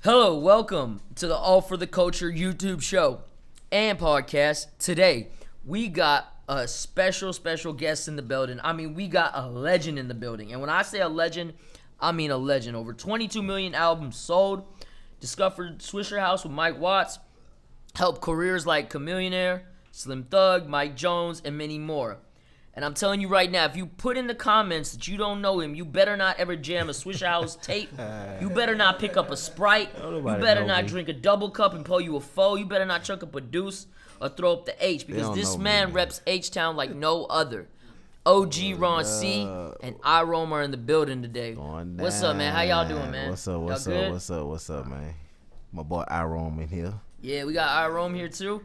Hello, welcome to the All for the Culture YouTube show and podcast. Today, we got a special guest in the building. I mean, we got a legend in the building. And when I say a legend, I mean a legend. Over 22 million albums sold. Discovered Swisha House with Mike Watts. Helped careers like Chamillionaire, Slim Thug, Mike Jones, and many more. And I'm telling you right now, if you put in the comments that you don't know him, you better not ever jam a Swisha House tape. You better not pick up a Sprite. You better not drink a double cup and pull you a foe. You better not chuck up a deuce or throw up the H, because this man reps H-Town like no other. OG Ron C and I Rome are in the building today. What's up, man? How y'all doing, man? What's up, man? My boy I Rome in here. Yeah, we got I Rome here too.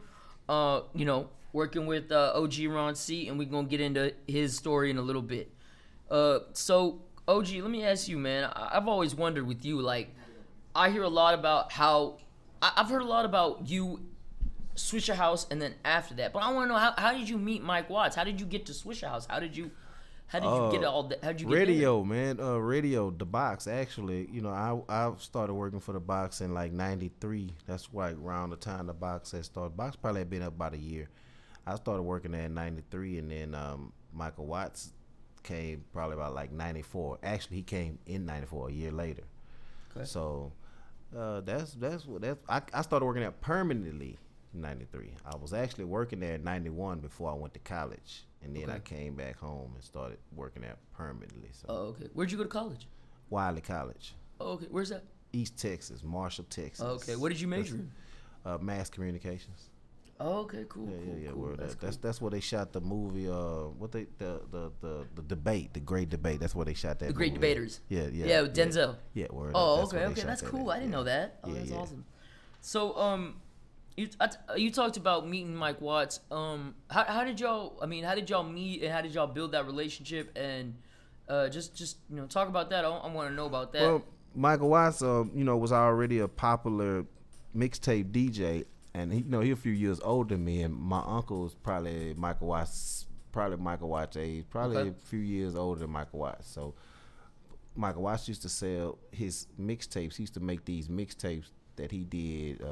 Working with OG Ron C, and we're going to get into his story in a little bit. So, OG, let me ask you, man. I've always wondered with you, like, I hear a lot about how, I've heard a lot about you, Swisha House, and then after that. But I want to know, how did you meet Mike Watts? How did you get to Swisha House? How did you get all that? How did you get radio, there? Man. Radio, the box, actually. You know, I started working for the box in like 93. That's right around the time the box had started. Box probably had been up about a year. I started working there in 93, and then Michael Watts came probably about like 94. Actually, he came in 94, a year later. Okay. So I started working there permanently in 93. I was actually working there in 91 before I went to college, and then I came back home and started working there permanently. So. Oh, okay. Where'd you go to college? Wiley College. Oh, okay. Where's that? East Texas, Marshall, Texas. Oh, okay. What did you major in? Mass communications. Oh, okay, cool. Cool. That's where they shot the movie. The debate, the Great Debate. That's where they shot that. The Great movie. Debaters. Yeah, with Denzel. Yeah. Okay. That's cool. I didn't know that. Oh, that's awesome. So, you talked about meeting Mike Watts. How did y'all meet, and how did y'all build that relationship? And just talk about that. I want to know about that. Well, Michael Watts, was already a popular mixtape DJ. And he a few years older than me, and my uncle was probably Michael Watts' age, probably a few years older than Michael Watts. So Michael Watts used to sell his mixtapes. He used to make these mixtapes that he did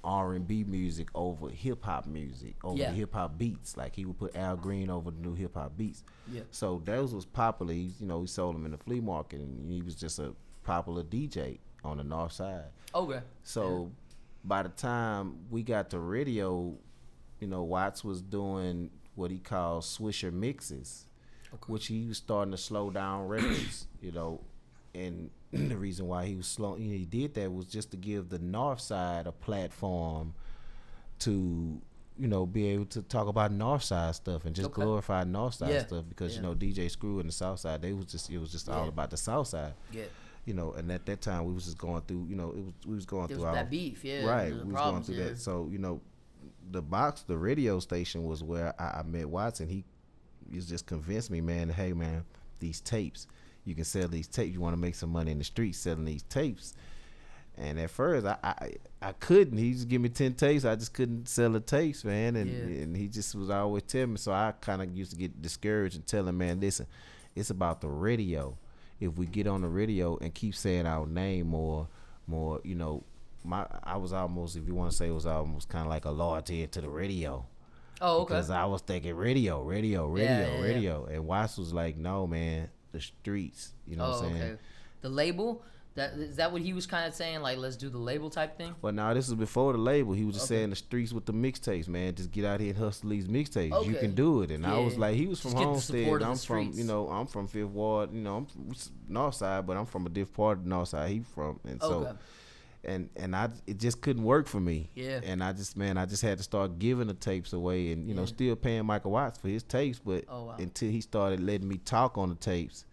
R&B music over hip hop music, over the hip hop beats. Like he would put Al Green over the new hip hop beats. Yeah. So those was popular. He sold them in the flea market, and he was just a popular DJ on the north side. Okay. So. Yeah. By the time we got to radio, Watts was doing what he called Swisher mixes, which he was starting to slow down records, and the reason why he was slow, he did that was just to give the north side a platform to, be able to talk about north side stuff and just glorify north side stuff, because, DJ Screw and the south side, it was just all about the south side. Yeah. And at that time we was just going through, we was going through that beef, right. We was going through that. So, the radio station was where I met Watts, and he was just convinced me, man, hey man, these tapes, you can sell these tapes. You want to make some money in the streets selling these tapes. And at first I couldn't. He just give me 10 tapes. I just couldn't sell the tapes, man. And he just was always telling me. So I kind of used to get discouraged and tell him, man, listen, it's about the radio. If we get on the radio and keep saying our name more, I was almost, if you want to say, it was almost kind of like a loyalty to the radio. Oh, okay. Because I was thinking radio. And Watts was like, no, man, the streets. You know what I'm saying? Okay. The label? Is that what he was kind of saying? Like, let's do the label type thing? Well, no, this was before the label. He was just saying the streets with the mixtapes, man. Just get out here and hustle these mixtapes. Okay. You can do it. And I was like, he was from Homestead. I'm from, I'm from Fifth Ward. I'm from North Side, but I'm from a different part of the North Side he from. And so, and it just couldn't work for me. Yeah. And I just had to start giving the tapes away, and still paying Michael Watts for his tapes, but until he started letting me talk on the tapes.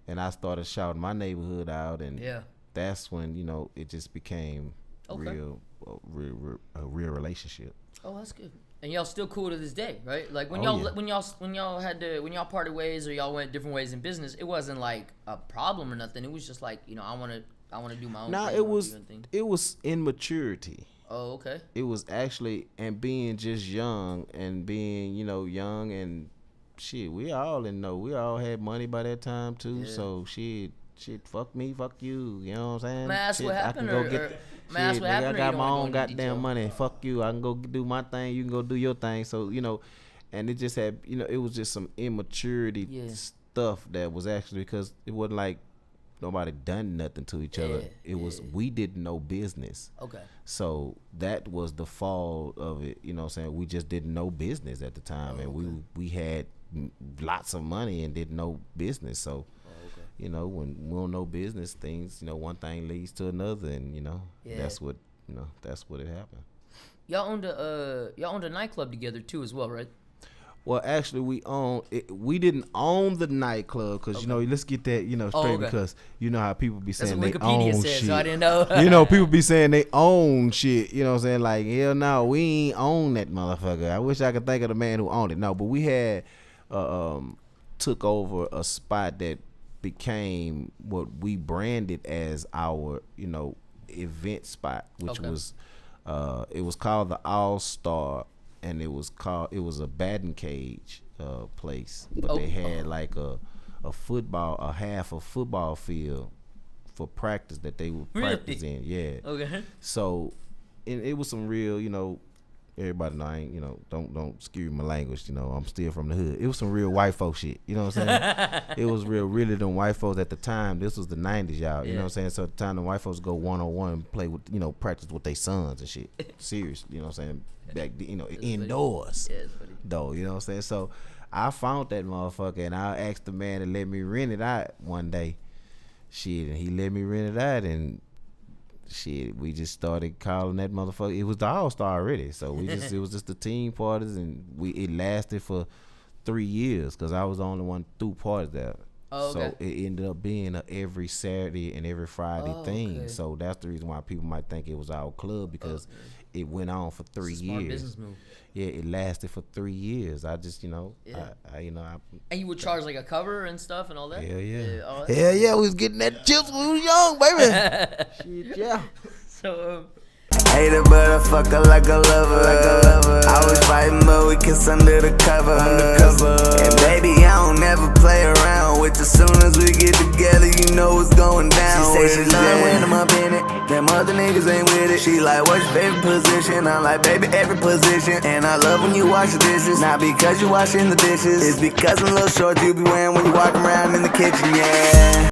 And I started shouting my neighborhood out, and that's when it just became a real relationship. Oh, that's good. And y'all still cool to this day, right? Like when y'all parted ways or y'all went different ways in business, it wasn't like a problem or nothing. It was just like I want to do my own. No, it was immaturity. Oh, okay. It was actually, and being just young and being young and. Shit, we all had money by that time too. Yeah. So shit, shit, fuck me, fuck you. You know what I'm saying? Man, that's shit, what happened. I can go get. Man, that's what happened. I got my own goddamn money. Fuck you. I can go do my thing. You can go do your thing. So and it just had, it was just some immaturity stuff that was actually because it wasn't like nobody done nothing to each other. It was we didn't know business. Okay. So that was the fault of it. You know what I'm saying? We just didn't know business at the time, and we had lots of money and didn't know business. So. When we don't know business things, one thing leads to another, and that's what it happened. Y'all owned a nightclub together too, as well, right? Well, actually, we didn't own the nightclub because let's get that straight because you know how people be saying they Wikipedia own says, shit. So I didn't know. People be saying they own shit. You know what I'm saying? Like, hell no, we ain't own that motherfucker. I wish I could think of the man who owned it. No, but we had took over a spot that became what we branded as our event spot, which was it was called the All Star, and it was a batting cage place, but they had like a half a football field for practice that they would practice in. Yeah. Okay. So it was some real everybody know I ain't, don't skew my language, I'm still from the hood. It was some real white folk shit, you know what I'm saying? It was really them white folks at the time. This was the 90s, y'all, you know what I'm saying? So at the time, the white folks go one-on-one and play with, practice with their sons and shit. Seriously, you know what I'm saying? Back, indoors, though, you know what I'm saying? So I found that motherfucker, and I asked the man to let me rent it out one day. Shit, and he let me rent it out, and shit, we just started calling that motherfucker. It was the All Star already, so it was just the team parties, and it lasted for 3 years because I was the only one through parties there. Oh, okay. So it ended up being a every Saturday and every Friday thing. Okay. So that's the reason why people might think it was our club because it went on for 3 years. Smart business move. Yeah, it lasted for 3 years. I just, I and you would charge like a cover and stuff and all that? Hell yeah. Hell yeah, we was getting that chips when we was young, baby. Shit, yeah. So, hate her, but I fuck her like a lover. I was fighting, but we kiss under the cover. And baby, I don't ever play around with you. Soon as we get together, you know what's going down. She say she love when I'm up in it. Them other niggas ain't with it. She like, what's your favorite position? I'm like, baby, every position. And I love when you wash the dishes. Not because you washing the dishes. It's because I'm a little short you be wearing when you walk around in the kitchen, yeah.